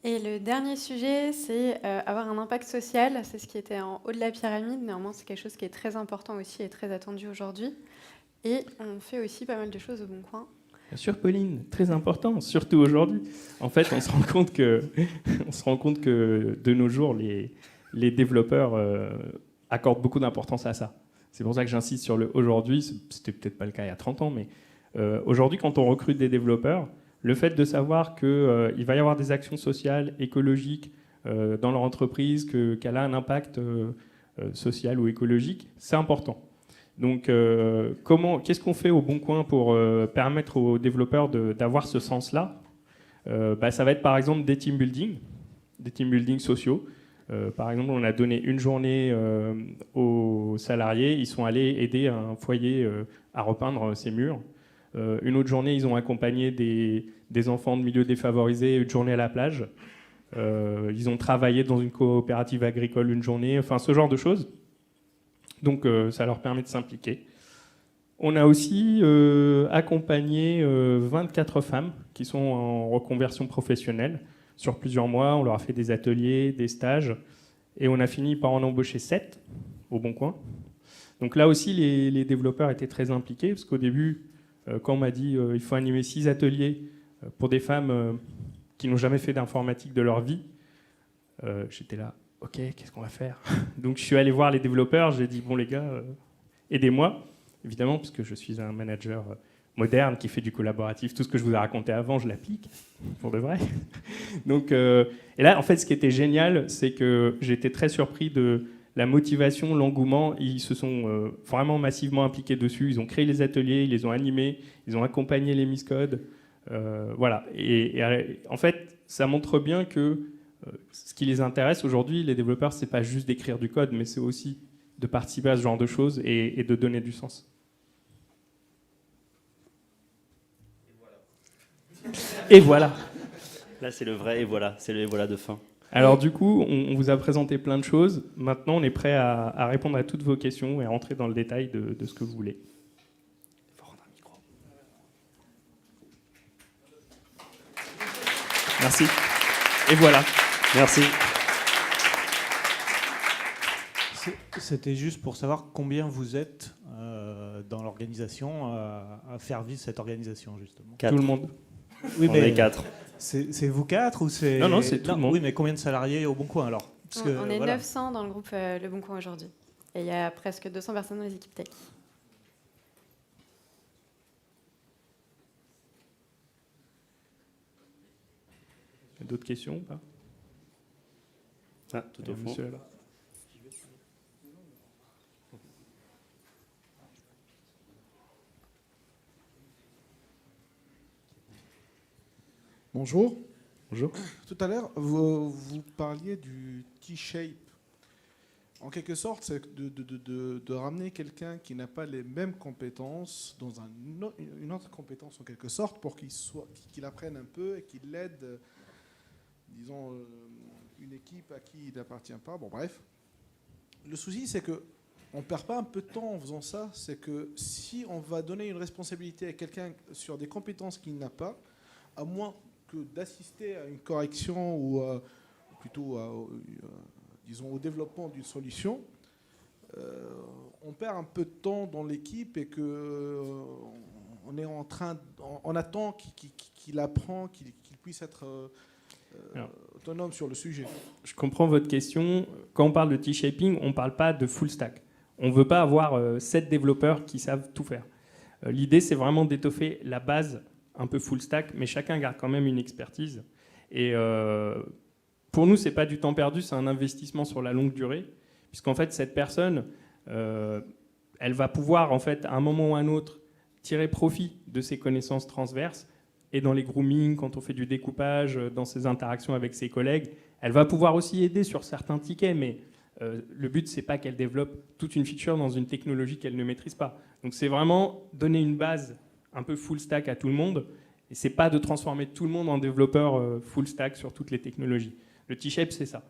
Et le dernier sujet, c'est avoir un impact social. C'est ce qui était en haut de la pyramide. Néanmoins, c'est quelque chose qui est très important aussi et très attendu aujourd'hui. Et on fait aussi pas mal de choses au Bon Coin. Bien sûr, Pauline, très important, surtout aujourd'hui. En fait, on se rend compte que de nos jours, les développeurs accordent beaucoup d'importance à ça. C'est pour ça que j'insiste sur le aujourd'hui. C'était peut-être pas le cas il y a 30 ans, mais aujourd'hui, quand on recrute des développeurs, le fait de savoir qu'il va y avoir des actions sociales, écologiques dans leur entreprise, qu'elle a un impact social ou écologique, c'est important. Donc, qu'est-ce qu'on fait au Bon Coin pour permettre aux développeurs d'avoir ce sens-là ? Ça va être par exemple des team building sociaux. Par exemple, on a donné une journée aux salariés, ils sont allés aider un foyer à repeindre ses murs. Une autre journée, ils ont accompagné des enfants de milieux défavorisés, une journée à la plage. Ils ont travaillé dans une coopérative agricole une journée, enfin ce genre de choses. Donc ça leur permet de s'impliquer. On a aussi accompagné 24 femmes qui sont en reconversion professionnelle. Sur plusieurs mois, on leur a fait des ateliers, des stages, et on a fini par en embaucher 7 au Bon Coin. Donc là aussi, les développeurs étaient très impliqués, parce qu'au début, quand on m'a dit il faut animer 6 ateliers pour des femmes qui n'ont jamais fait d'informatique de leur vie, j'étais là, ok, qu'est-ce qu'on va faire ? Donc je suis allé voir les développeurs, j'ai dit bon les gars, aidez-moi, évidemment, parce que je suis un manager moderne qui fait du collaboratif, tout ce que je vous ai raconté avant, je l'applique, pour de vrai. Donc, et là, en fait, ce qui était génial, c'est que j'étais très surpris de la motivation, l'engouement. Ils se sont vraiment massivement impliqués dessus. Ils ont créé les ateliers, ils les ont animés, ils ont accompagné les Miss Code. Voilà. Et en fait, ça montre bien que ce qui les intéresse aujourd'hui, les développeurs, c'est pas juste d'écrire du code, mais c'est aussi de participer à ce genre de choses et de donner du sens. Et voilà. Là, c'est le vrai et voilà. C'est le et voilà de fin. Alors du coup, on vous a présenté plein de choses. Maintenant, on est prêt à répondre à toutes vos questions et à rentrer dans le détail de ce que vous voulez. Il faut rendre un micro. Merci. Et voilà. Merci. C'était juste pour savoir combien vous êtes dans l'organisation à faire vivre cette organisation, justement. 4. Tout le monde. Oui, On est 4. C'est vous 4 ou c'est... Non, c'est tout le monde. Oui, mais combien de salariés au Bon Coin alors? Parce que, On est voilà. 900 dans le groupe Le Bon Coin aujourd'hui. Et il y a presque 200 personnes dans les équipes tech. D'autres questions ou pas? Ah, tout au fond. Monsieur là-bas. Bonjour. Bonjour. Tout à l'heure, vous parliez du T-shape. En quelque sorte, c'est de ramener quelqu'un qui n'a pas les mêmes compétences dans une autre compétence en quelque sorte pour qu'il apprenne un peu et qu'il aide, disons, une équipe à qui il n'appartient pas. Bon, bref. Le souci, c'est que on ne perd pas un peu de temps en faisant ça. C'est que si on va donner une responsabilité à quelqu'un sur des compétences qu'il n'a pas, à moins que d'assister à une correction ou plutôt disons au développement d'une solution, on perd un peu de temps dans l'équipe et que on est on attend qu'il apprend, qu'il puisse être autonome sur le sujet. Je comprends votre question. Quand on parle de T-shaping, on ne parle pas de full stack. On ne veut pas avoir 7 développeurs qui savent tout faire. L'idée, c'est vraiment d'étoffer la base un peu full stack, mais chacun garde quand même une expertise. Et pour nous, ce n'est pas du temps perdu, c'est un investissement sur la longue durée, puisqu'en fait, cette personne, elle va pouvoir, en fait, à un moment ou à un autre, tirer profit de ses connaissances transverses, et dans les groomings, quand on fait du découpage, dans ses interactions avec ses collègues, elle va pouvoir aussi aider sur certains tickets, mais le but, c'est pas qu'elle développe toute une feature dans une technologie qu'elle ne maîtrise pas. Donc c'est vraiment donner une base un peu full stack à tout le monde, et c'est pas de transformer tout le monde en développeur full stack sur toutes les technologies. Le T-shape, c'est ça.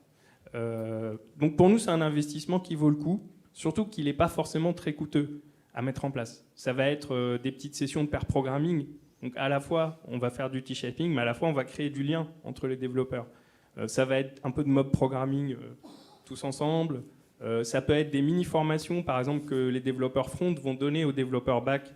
Donc pour nous, c'est un investissement qui vaut le coup, surtout qu'il n'est pas forcément très coûteux à mettre en place. Ça va être des petites sessions de pair programming. Donc à la fois, on va faire du T-shaping, mais à la fois, on va créer du lien entre les développeurs. Ça va être un peu de mob programming tous ensemble. Ça peut être des mini-formations, par exemple, que les développeurs front vont donner aux développeurs back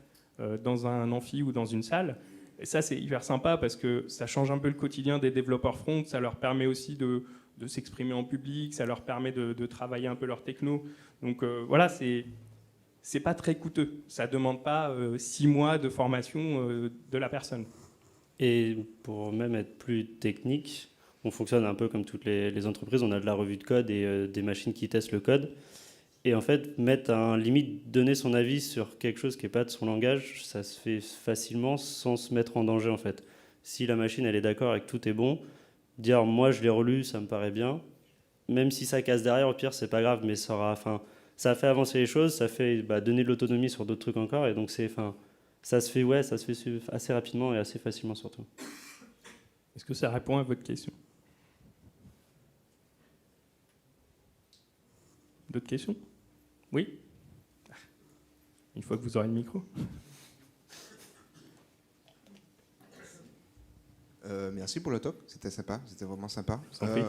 dans un amphi ou dans une salle. Et ça, c'est hyper sympa parce que ça change un peu le quotidien des développeurs front. Ça leur permet aussi de s'exprimer en public, ça leur permet de travailler un peu leur techno. Donc voilà, c'est pas très coûteux. Ça ne demande pas 6 mois de formation de la personne. Et pour même être plus technique, on fonctionne un peu comme toutes les entreprises. On a de la revue de code et des machines qui testent le code. Et en fait, donner son avis sur quelque chose qui n'est pas de son langage, ça se fait facilement sans se mettre en danger en fait. Si la machine elle est d'accord et que tout est bon, dire moi je l'ai relu, ça me paraît bien. Même si ça casse derrière, au pire c'est pas grave, mais ça fait avancer les choses, ça fait donner de l'autonomie sur d'autres trucs encore, et donc ça se fait assez rapidement et assez facilement surtout. Est-ce que ça répond à votre question? D'autres questions? Oui? Une fois que vous aurez le micro. Merci pour le talk, c'était sympa, c'était vraiment sympa. Je vous en prie.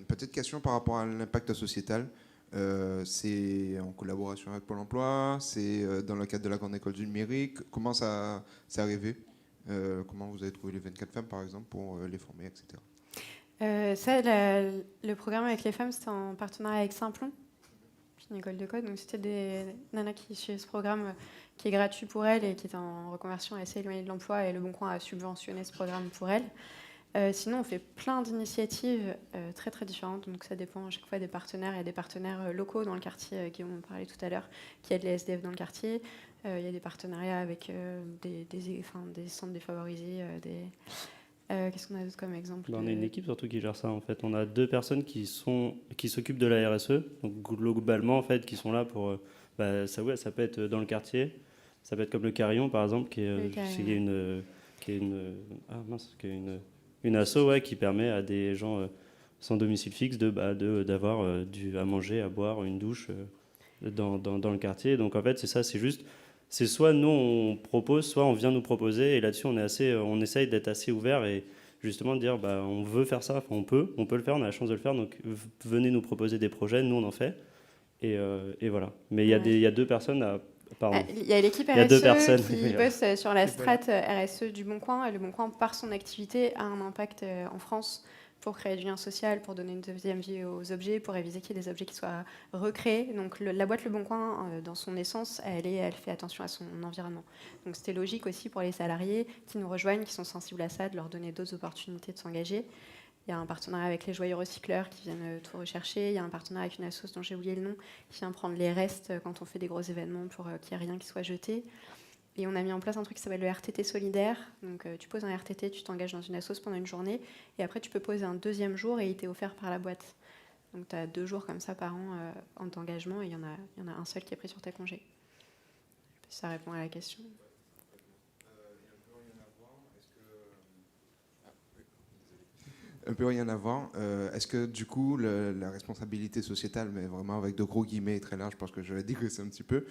Petite question par rapport à l'impact sociétal. C'est en collaboration avec Pôle emploi, c'est dans le cadre de la Grande École du numérique. Comment ça s'est arrivé? Comment vous avez trouvé les 24 femmes, par exemple, pour les former, etc. Le programme avec les femmes, c'était en partenariat avec Simplon, une école de code. Donc c'était des nanas qui suivent ce programme qui est gratuit pour elles et qui est en reconversion assez éloignée de l'emploi, et Le Bon Coin a subventionné ce programme pour elles. Sinon, on fait plein d'initiatives très très différentes, donc ça dépend à chaque fois des partenaires. Il y a des partenaires locaux dans le quartier qui on parlait tout à l'heure, qui aident les SDF dans le quartier. Il y a des partenariats avec des centres défavorisés. Qu'est-ce qu'on a d'autre comme exemple? On a une équipe surtout qui gère ça en fait. On a 2 personnes qui s'occupent de la RSE, donc globalement en fait, qui sont là pour ça peut être dans le quartier, ça peut être comme le Carillon par exemple, qui est une Une asso, ouais, qui permet à des gens sans domicile fixe d'avoir à manger, à boire, une douche dans le quartier. Donc en fait, c'est ça, c'est soit nous on propose, soit on vient nous proposer. Et là-dessus, on essaye d'être assez ouvert et justement de dire, on veut faire ça, on peut le faire, on a la chance de le faire. Donc venez nous proposer des projets, nous on en fait. Et voilà. Mais il y a deux personnes à... Pardon. Il y a l'équipe Il y a deux RSE personnes. qui bosse sur la strate RSE du Bon Coin. Et le Bon Coin, par son activité, a un impact en France pour créer du lien social, pour donner une deuxième vie aux objets, pour éviter qu'il y ait des objets qui soient recréés. Donc la boîte Le Bon Coin, dans son essence, elle fait attention à son environnement. Donc c'était logique aussi pour les salariés qui nous rejoignent, qui sont sensibles à ça, de leur donner d'autres opportunités de s'engager. Il y a un partenariat avec les joyeux recycleurs qui viennent tout rechercher. Il y a un partenariat avec une association dont j'ai oublié le nom qui vient prendre les restes quand on fait des gros événements pour qu'il n'y ait rien qui soit jeté. Et on a mis en place un truc qui s'appelle le RTT solidaire. Donc tu poses un RTT, tu t'engages dans une association pendant une journée et après tu peux poser un deuxième jour et il t'est offert par la boîte. Donc tu as 2 jours comme ça par an en engagement et il y en a un seul qui est pris sur tes congés. Ça répond à la question. Un peu rien à voir. Est-ce que du coup, la responsabilité sociétale, mais vraiment avec de gros guillemets très large, parce que je vais digresser un petit peu,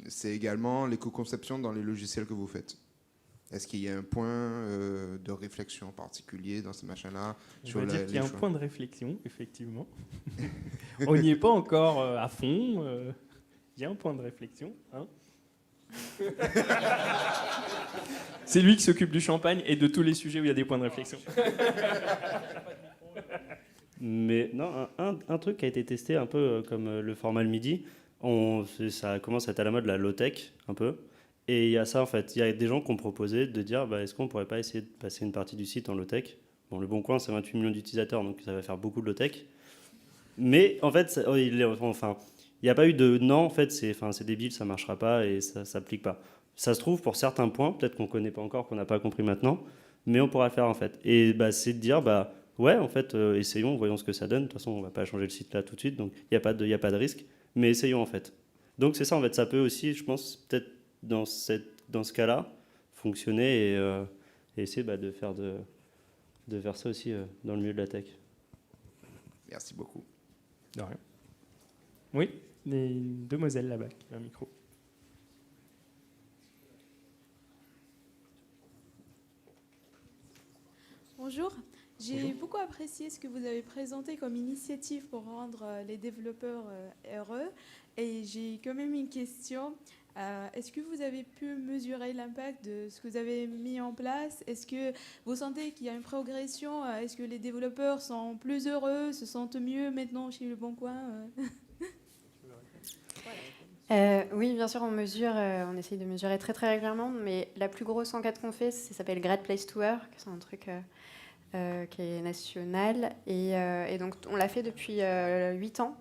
c'est également l'éco-conception dans les logiciels que vous faites? Est-ce qu'il y a un point de réflexion particulier dans ce machin-là? On va dire qu'il y a un point de réflexion, effectivement. On n'y est pas encore à fond. Il y a un point de réflexion. Hein. C'est lui qui s'occupe du champagne et de tous les sujets où il y a des points de réflexion. Mais non, un truc qui a été testé un peu comme le format le midi, ça commence à être à la mode la low-tech un peu. Et il y a ça en fait, il y a des gens qui ont proposé de dire est-ce qu'on pourrait pas essayer de passer une partie du site en low-tech. Bon, Le Bon Coin, c'est 28 millions d'utilisateurs, donc ça va faire beaucoup de low-tech. Mais en fait, il n'y a pas eu de non, en fait, c'est débile, ça marchera pas et ça s'applique pas. Ça se trouve pour certains points, peut-être qu'on ne connaît pas encore, qu'on n'a pas compris maintenant, mais on pourra le faire en fait. Et c'est de dire, ouais, en fait, essayons, voyons ce que ça donne. De toute façon, on ne va pas changer le site là tout de suite, donc il n'y a pas de risque, mais essayons en fait. Donc c'est ça, en fait, ça peut aussi, je pense, peut-être dans ce cas-là, fonctionner et essayer de faire ça aussi dans le milieu de la tech. Merci beaucoup. De rien. Oui, les demoiselles là-bas qui ont un micro. Bonjour, j'ai beaucoup apprécié ce que vous avez présenté comme initiative pour rendre les développeurs heureux et j'ai quand même une question. Est-ce que vous avez pu mesurer l'impact de ce que vous avez mis en place? Est-ce que vous sentez qu'il y a une progression? Est-ce que les développeurs sont plus heureux, se sentent mieux maintenant chez Le Bon Coin? Oui, bien sûr, on essaye de mesurer très très régulièrement, mais la plus grosse enquête qu'on fait, ça s'appelle Great Place to Work, c'est un truc qui est national, et donc on l'a fait depuis 8 ans,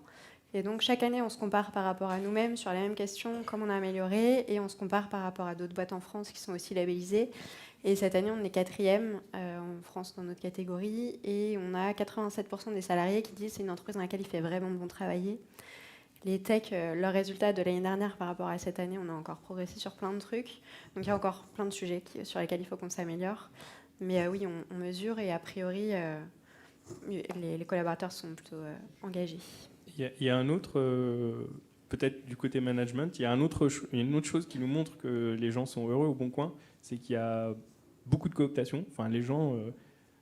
et donc chaque année on se compare par rapport à nous-mêmes sur les mêmes questions, comment on a amélioré, et on se compare par rapport à d'autres boîtes en France qui sont aussi labellisées, et cette année on est 4e en France dans notre catégorie, et on a 87% des salariés qui disent c'est une entreprise dans laquelle il fait vraiment bon travailler. Les techs, leurs résultats de l'année dernière par rapport à cette année, on a encore progressé sur plein de trucs. Donc il y a encore plein de sujets sur lesquels il faut qu'on s'améliore. Mais oui, on mesure et a priori, les collaborateurs sont plutôt engagés. Il y a un autre, peut-être du côté management, il y a une autre chose qui nous montre que les gens sont heureux au Bon Coin, c'est qu'il y a beaucoup de cooptation. Enfin, les gens...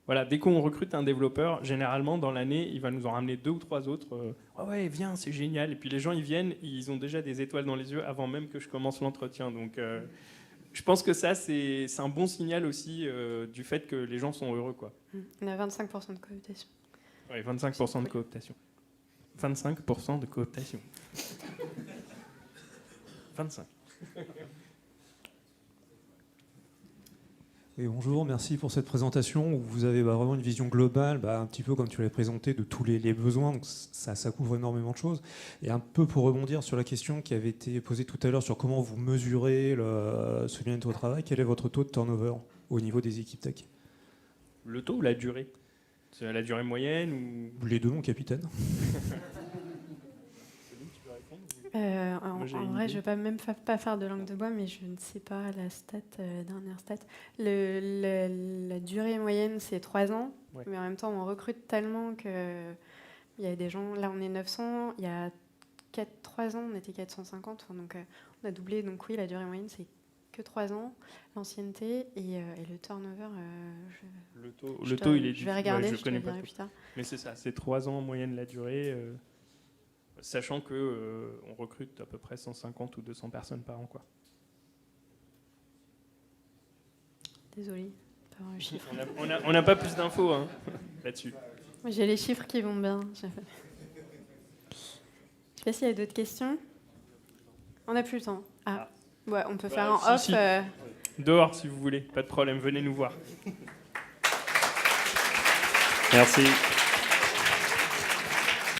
Voilà, dès qu'on recrute un développeur, généralement, dans l'année, il va nous en ramener 2 ou 3 autres. Ah ouais, viens, c'est génial. Et puis les gens, ils viennent, ils ont déjà des étoiles dans les yeux avant même que je commence l'entretien. Donc, je pense que ça, c'est un bon signal aussi du fait que les gens sont heureux, quoi. On a 25% de cooptation. Oui, 25% de cooptation. 25% de cooptation. 25. Et bonjour, merci pour cette présentation où vous avez vraiment une vision globale, un petit peu comme tu l'as présenté, de tous les besoins. Donc ça couvre énormément de choses. Et un peu pour rebondir sur la question qui avait été posée tout à l'heure sur comment vous mesurez ce bien-être au travail, quel est votre taux de turnover au niveau des équipes tech? Le taux ou la durée? C'est la durée moyenne ou... Les deux, mon capitaine. Moi, j'ai En une vrai, idée. je ne vais même pas faire de langue de bois, mais je ne sais pas la dernière stat. La durée moyenne, c'est 3 ans, Ouais. mais en même temps, on recrute tellement que il y a des gens. Là, on est 900. Il y a 3 ans, on était 450. Enfin, donc, on a doublé. Donc oui, la durée moyenne, c'est que 3 ans. L'ancienneté et le turnover. Le taux, il est Je vais regarder. ouais, je je te connais le pas dirai trop. plus tard. Mais c'est ça, c'est 3 ans en moyenne la durée, sachant que on recrute à peu près 150 ou 200 personnes par an, quoi. Désolée. Pas avoir le chiffre. On n'a pas plus d'infos hein, là-dessus. Moi, j'ai les chiffres qui vont bien. Je ne sais pas s'il y a d'autres questions. On n'a plus le temps. Ah, ouais, on peut faire en off. Si. Dehors, si vous voulez, pas de problème, venez nous voir. Merci.